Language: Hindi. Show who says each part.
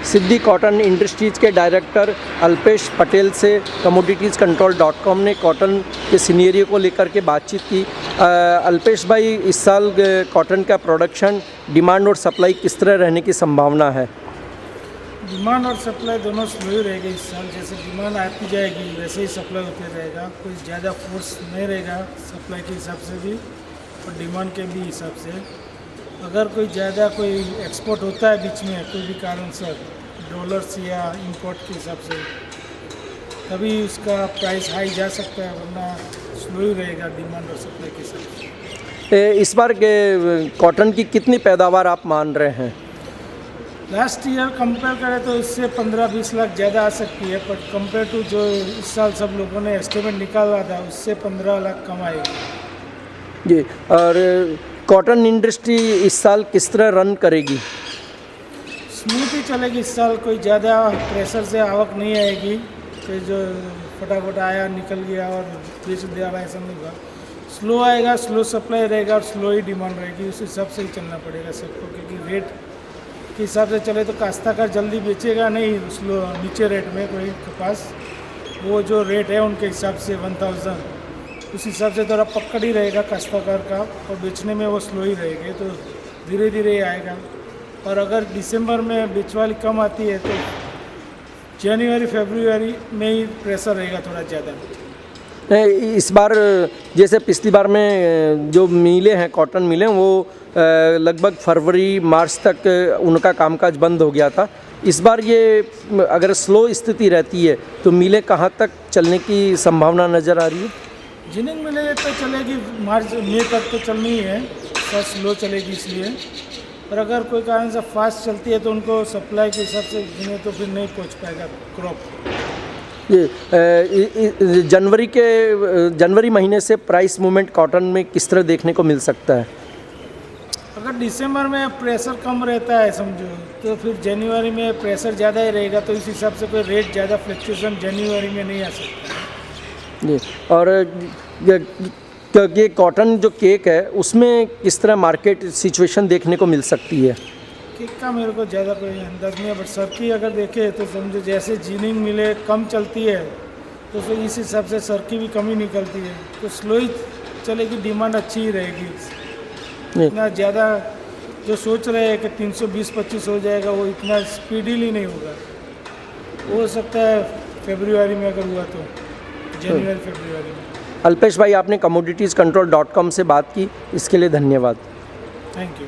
Speaker 1: सिद्धि कॉटन इंडस्ट्रीज़ के डायरेक्टर अल्पेश पटेल से commoditiescontrol.com ने कॉटन के सिनेरियो को लेकर के बातचीत की। अल्पेश भाई, इस साल कॉटन का प्रोडक्शन, डिमांड और सप्लाई किस तरह रहने की संभावना है?
Speaker 2: डिमांड और सप्लाई दोनों स्लो ही रहेगी इस साल। जैसे डिमांड आती जाएगी वैसे ही सप्लाई होते रहेगा। कोई ज़्यादा फोर्स नहीं रहेगा सप्लाई के हिसाब से भी और डिमांड के भी हिसाब से। अगर कोई ज़्यादा कोई एक्सपोर्ट होता है बीच में कोई भी कारण से डॉलर्स या इंपोर्ट के हिसाब से, तभी उसका प्राइस हाई जा सकता है, वरना स्लो ही रहेगा डिमांड और सप्लाई के हिसाब से।
Speaker 1: इस बार के कॉटन की कितनी पैदावार आप मान रहे हैं?
Speaker 2: लास्ट ईयर कंपेयर करें तो इससे 15-20 लाख ज़्यादा आ सकती है, बट कंपेयर टू जो इस साल सब लोगों ने एस्टिमेट निकाला था उससे 15 लाख कम आएगी।
Speaker 1: जी, और कॉटन इंडस्ट्री इस साल किस तरह रन करेगी?
Speaker 2: स्मूथ ही चलेगी इस साल। कोई ज़्यादा प्रेशर से आवक नहीं आएगी कि जो फटाफट आया निकल गया और बेच दिया, ऐसा नहीं होगा। स्लो आएगा, स्लो सप्लाई रहेगा और स्लो ही डिमांड रहेगी। उस हिसाब से ही चलना पड़ेगा सबको, क्योंकि रेट के हिसाब से चले तो काश्तकार जल्दी बेचेगा नहीं स्लो नीचे रेट में कोई कपास। वो जो रेट है उनके हिसाब से 1000, उस हिसाब से थोड़ा पकड़ ही रहेगा काश्तकार का और बेचने में वो स्लो ही रहेंगे, तो धीरे धीरे ही आएगा। और अगर दिसंबर में बिचवाली कम आती है तो जनवरी फरवरी में ही प्रेशर रहेगा थोड़ा ज़्यादा।
Speaker 1: इस बार जैसे पिछली बार में जो मिलें हैं, कॉटन मिलें, वो लगभग फरवरी मार्च तक उनका कामकाज बंद हो गया था। इस बार ये अगर स्लो स्थिति रहती है तो मिलें कहाँ तक चलने की संभावना नज़र आ रही है?
Speaker 2: जिनिंग मिलें तो चलेगी मार्च मई तक तो चलनी ही है, थोड़ा स्लो चलेगी इसलिए। और अगर कोई कारण से फास्ट चलती है तो उनको सप्लाई के हिसाब से जिन्हें तो फिर नहीं पहुंच पाएगा क्रॉप।
Speaker 1: ये जनवरी महीने से प्राइस मूवमेंट कॉटन में किस तरह देखने को मिल सकता है?
Speaker 2: अगर दिसंबर में प्रेशर कम रहता है समझो, तो फिर जनवरी में प्रेशर ज़्यादा ही रहेगा, तो इस हिसाब से कोई रेट ज़्यादा फ्लक्चुएशन जनवरी में नहीं आ सकता।
Speaker 1: जी, और ये कॉटन जो केक है उसमें किस तरह मार्केट सिचुएशन देखने को मिल सकती है?
Speaker 2: केक का मेरे को ज़्यादा कोई अंदाज़ नहीं है, बट सरकी अगर देखें तो समझो जैसे जिनिंग मिले कम चलती है तो फिर इस हिसाब से सरकी भी कम ही निकलती है, तो स्लो ही चलेगी, डिमांड अच्छी ही रहेगी। इतना ज़्यादा जो सोच रहे हैं कि 320-25 हो जाएगा, वो इतना स्पीडीली नहीं होगा। हो सकता है फरवरी में अगर हुआ तो जनवरी फरवरी में।
Speaker 1: अल्पेश भाई, आपने commoditiescontrol.com से बात की, इसके लिए धन्यवाद।
Speaker 2: Thank you.